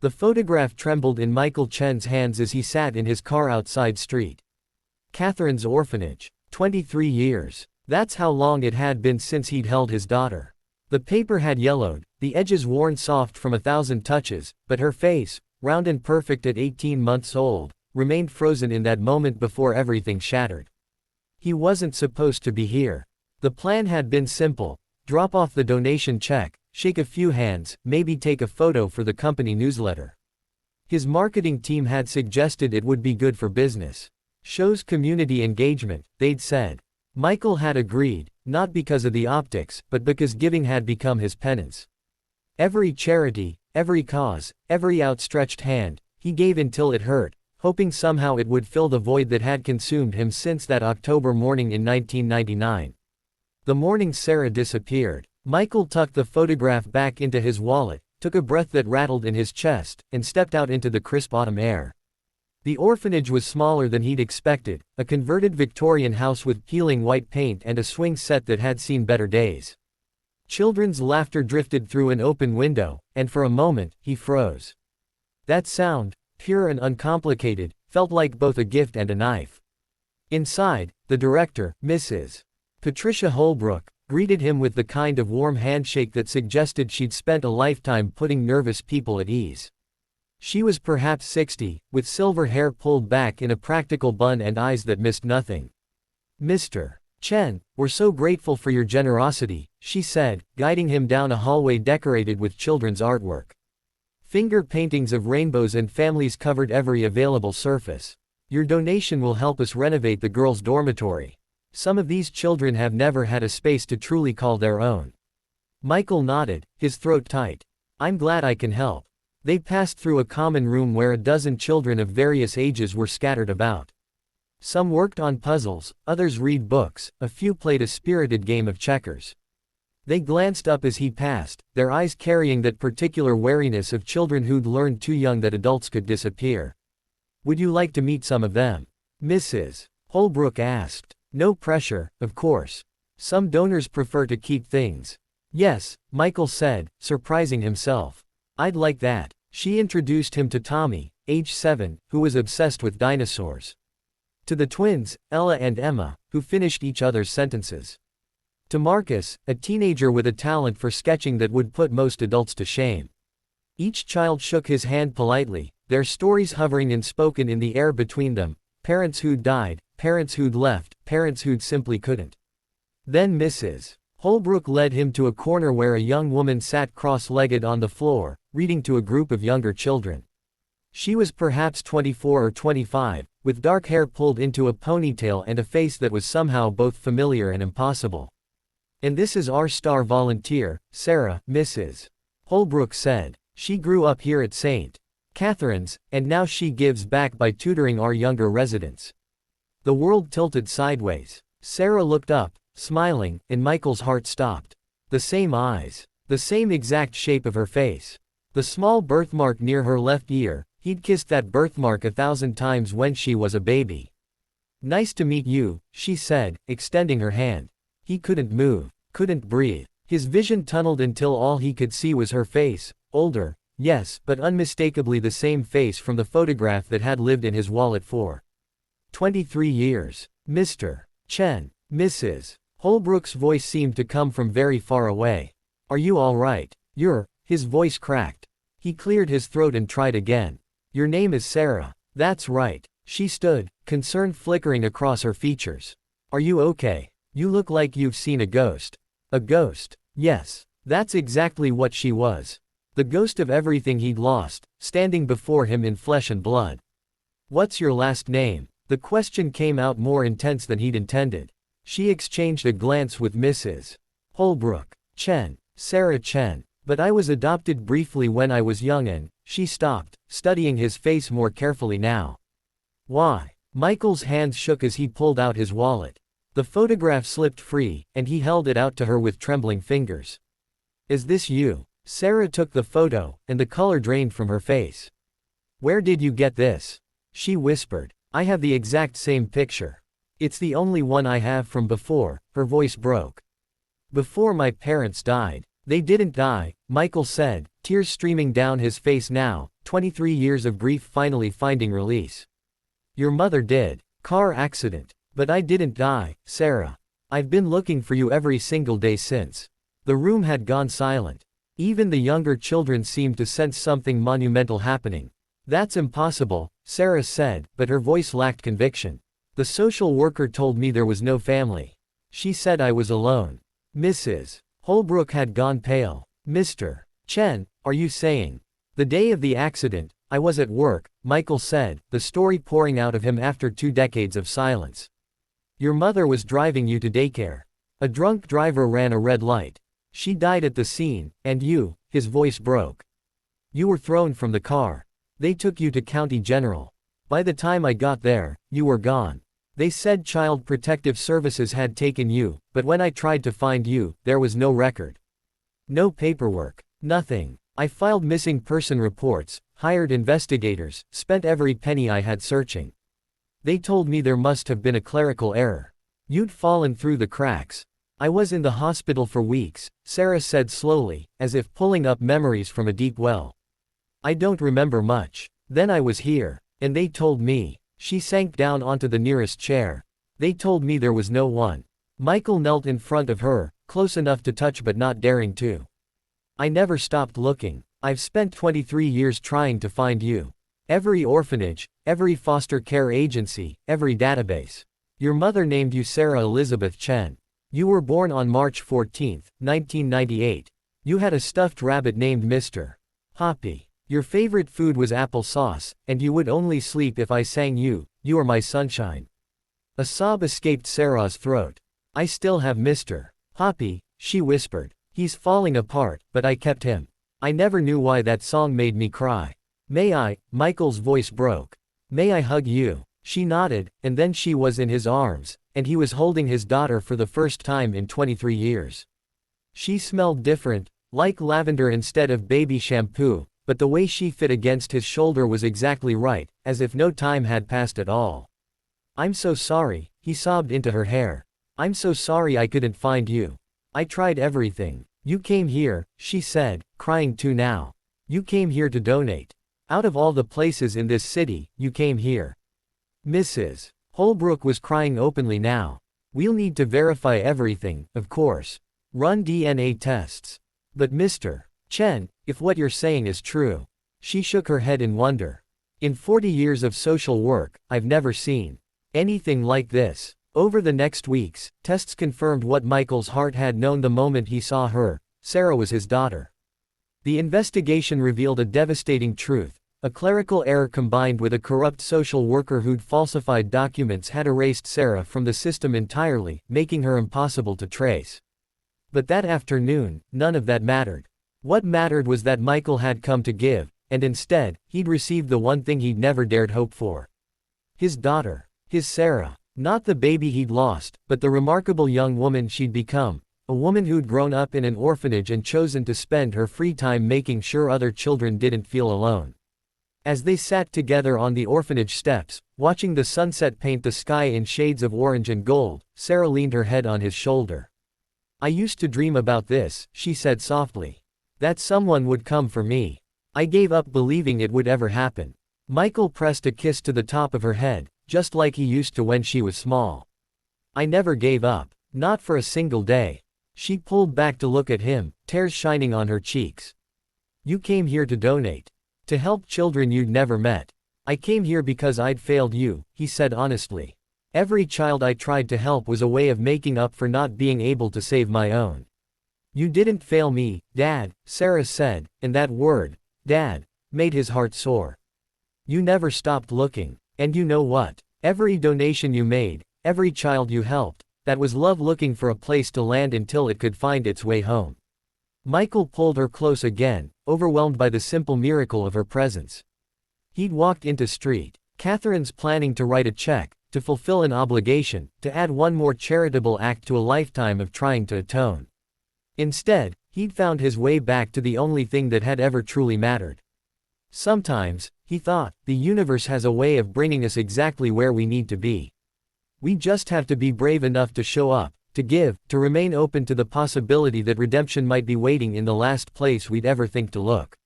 The photograph trembled in Michael Chen's hands as he sat in his car outside street. Catherine's orphanage. 23 years. That's how long it had been since he'd held his daughter. The paper had yellowed, the edges worn soft from 1,000 touches, but her face, round and perfect at 18 months old, remained frozen in that moment before everything shattered. He wasn't supposed to be here. The plan had been simple: drop off the donation check, shake a few hands, maybe take a photo for the company newsletter. His marketing team had suggested it would be good for business. Shows community engagement, they'd said. Michael had agreed, not because of the optics, but because giving had become his penance. Every charity, every cause, every outstretched hand, he gave until it hurt, hoping somehow it would fill the void that had consumed him since that October morning in 1999. The morning Sarah disappeared, Michael tucked the photograph back into his wallet, took a breath that rattled in his chest, and stepped out into the crisp autumn air. The orphanage was smaller than he'd expected, a converted Victorian house with peeling white paint and a swing set that had seen better days. Children's laughter drifted through an open window, and for a moment, he froze. That sound, pure and uncomplicated, felt like both a gift and a knife. Inside, the director, Mrs. Patricia Holbrook, greeted him with the kind of warm handshake that suggested she'd spent a lifetime putting nervous people at ease. She was perhaps 60, with silver hair pulled back in a practical bun and eyes that missed nothing. "Mr. Chen, we're so grateful for your generosity," she said, guiding him down a hallway decorated with children's artwork. Finger paintings of rainbows and families covered every available surface. "Your donation will help us renovate the girls' dormitory. Some of these children have never had a space to truly call their own." Michael nodded, his throat tight. "I'm glad I can help." They passed through a common room where a dozen children of various ages were scattered about. Some worked on puzzles, others read books, a few played a spirited game of checkers. They glanced up as he passed, their eyes carrying that particular wariness of children who'd learned too young that adults could disappear. "Would you like to meet some of them?" Mrs. Holbrook asked. "No pressure, of course. Some donors prefer to keep things." "Yes," Michael said, surprising himself. "I'd like that." She introduced him to Tommy, age 7, who was obsessed with dinosaurs. To the twins, Ella and Emma, who finished each other's sentences. To Marcus, a teenager with a talent for sketching that would put most adults to shame. Each child shook his hand politely, their stories hovering unspoken in the air between them: parents who'd died, parents who'd left, parents who'd simply couldn't. Then Mrs. Holbrook led him to a corner where a young woman sat cross-legged on the floor, reading to a group of younger children. She was perhaps 24 or 25, with dark hair pulled into a ponytail and a face that was somehow both familiar and impossible. "And this is our star volunteer, Sarah," Mrs. Holbrook said. "She grew up here at St. Catherine's, and now she gives back by tutoring our younger residents." The world tilted sideways. Sarah looked up, smiling, and Michael's heart stopped. The same eyes. The same exact shape of her face. The small birthmark near her left ear, he'd kissed that birthmark 1,000 times when she was a baby. "Nice to meet you," she said, extending her hand. He couldn't move, couldn't breathe. His vision tunneled until all he could see was her face, older, yes, but unmistakably the same face from the photograph that had lived in his wallet for 23 years. "Mr. Chen." Mrs. Holbrook's voice seemed to come from very far away. "Are you all right? His voice cracked. He cleared his throat and tried again. "Your name is Sarah." "That's right." She stood, concern flickering across her features. "Are you okay? You look like you've seen a ghost." "A ghost?" Yes. That's exactly what she was. The ghost of everything he'd lost, standing before him in flesh and blood. "What's your last name?" The question came out more intense than he'd intended. She exchanged a glance with Mrs. Holbrook. "Chen. Sarah Chen. But I was adopted briefly when I was young and," she stopped, studying his face more carefully now. "Why?" Michael's hands shook as he pulled out his wallet. The photograph slipped free, and he held it out to her with trembling fingers. "Is this you?" Sarah took the photo, and the color drained from her face. "Where did you get this?" She whispered. "I have the exact same picture. It's the only one I have from before." Her voice broke. "Before my parents died." "They didn't die," Michael said, tears streaming down his face now. 23 years of grief finally finding release. Your mother did. Car accident. But I didn't die, Sarah. I've been looking for you every single day since. The room had gone silent. Even the younger children seemed to sense something monumental happening. That's impossible, Sarah said, but her voice lacked conviction. The social worker told me there was no family. She said I was alone. Mrs. Holbrook had gone pale. Mr. Chen, are you saying? The day of the accident, I was at work, Michael said, the story pouring out of him after 2 decades of silence. Your mother was driving you to daycare. A drunk driver ran a red light. She died at the scene, and you, his voice broke. You were thrown from the car. They took you to County General. By the time I got there, you were gone. They said Child Protective Services had taken you, but when I tried to find you, there was no record. No paperwork. Nothing. I filed missing person reports, hired investigators, spent every penny I had searching. They told me there must have been a clerical error. You'd fallen through the cracks. I was in the hospital for weeks, Sarah said slowly, as if pulling up memories from a deep well. I don't remember much. Then I was here, and they told me. She sank down onto the nearest chair. They told me there was no one. Michael knelt in front of her, close enough to touch but not daring to. I never stopped looking. I've spent 23 years trying to find you. Every orphanage, every foster care agency, every database. Your mother named you Sarah Elizabeth Chen. You were born on March 14, 1998. You had a stuffed rabbit named Mr. Hoppy. Your favorite food was applesauce, and you would only sleep if I sang you are my sunshine. A sob escaped Sarah's throat. I still have Mr. Hoppy, she whispered. He's falling apart, but I kept him. I never knew why that song made me cry. May I? Michael's voice broke. May I hug you? She nodded, and then she was in his arms, and he was holding his daughter for the first time in 23 years. She smelled different, like lavender instead of baby shampoo, but the way she fit against his shoulder was exactly right, as if no time had passed at all. I'm so sorry, he sobbed into her hair. I'm so sorry I couldn't find you. I tried everything. You came here, she said, crying too now. You came here to donate. Out of all the places in this city, you came here. Mrs. Holbrook was crying openly now. We'll need to verify everything, of course. Run DNA tests. But Mr. Chen, if what you're saying is true. She shook her head in wonder. In 40 years of social work, I've never seen anything like this. Over the next weeks, tests confirmed what Michael's heart had known the moment he saw her. Sarah was his daughter. The investigation revealed a devastating truth. A clerical error combined with a corrupt social worker who'd falsified documents had erased Sarah from the system entirely, making her impossible to trace. But that afternoon, none of that mattered. What mattered was that Michael had come to give, and instead, he'd received the one thing he'd never dared hope for. His daughter. His Sarah. Not the baby he'd lost, but the remarkable young woman she'd become. A woman who'd grown up in an orphanage and chosen to spend her free time making sure other children didn't feel alone. As they sat together on the orphanage steps, watching the sunset paint the sky in shades of orange and gold, Sarah leaned her head on his shoulder. I used to dream about this, she said softly. That someone would come for me. I gave up believing it would ever happen. Michael pressed a kiss to the top of her head, just like he used to when she was small. I never gave up. Not for a single day. She pulled back to look at him, tears shining on her cheeks. You came here to donate. To help children you'd never met. I came here because I'd failed you, he said honestly. Every child I tried to help was a way of making up for not being able to save my own. You didn't fail me, Dad, Sarah said, and that word, Dad, made his heart sore. You never stopped looking, and you know what? Every donation you made, every child you helped, that was love looking for a place to land until it could find its way home. Michael pulled her close again, overwhelmed by the simple miracle of her presence. He'd walked into Street Catherine's planning to write a check, to fulfill an obligation, to add one more charitable act to a lifetime of trying to atone. Instead, he'd found his way back to the only thing that had ever truly mattered. Sometimes, he thought, the universe has a way of bringing us exactly where we need to be. We just have to be brave enough to show up, to give, to remain open to the possibility that redemption might be waiting in the last place we'd ever think to look.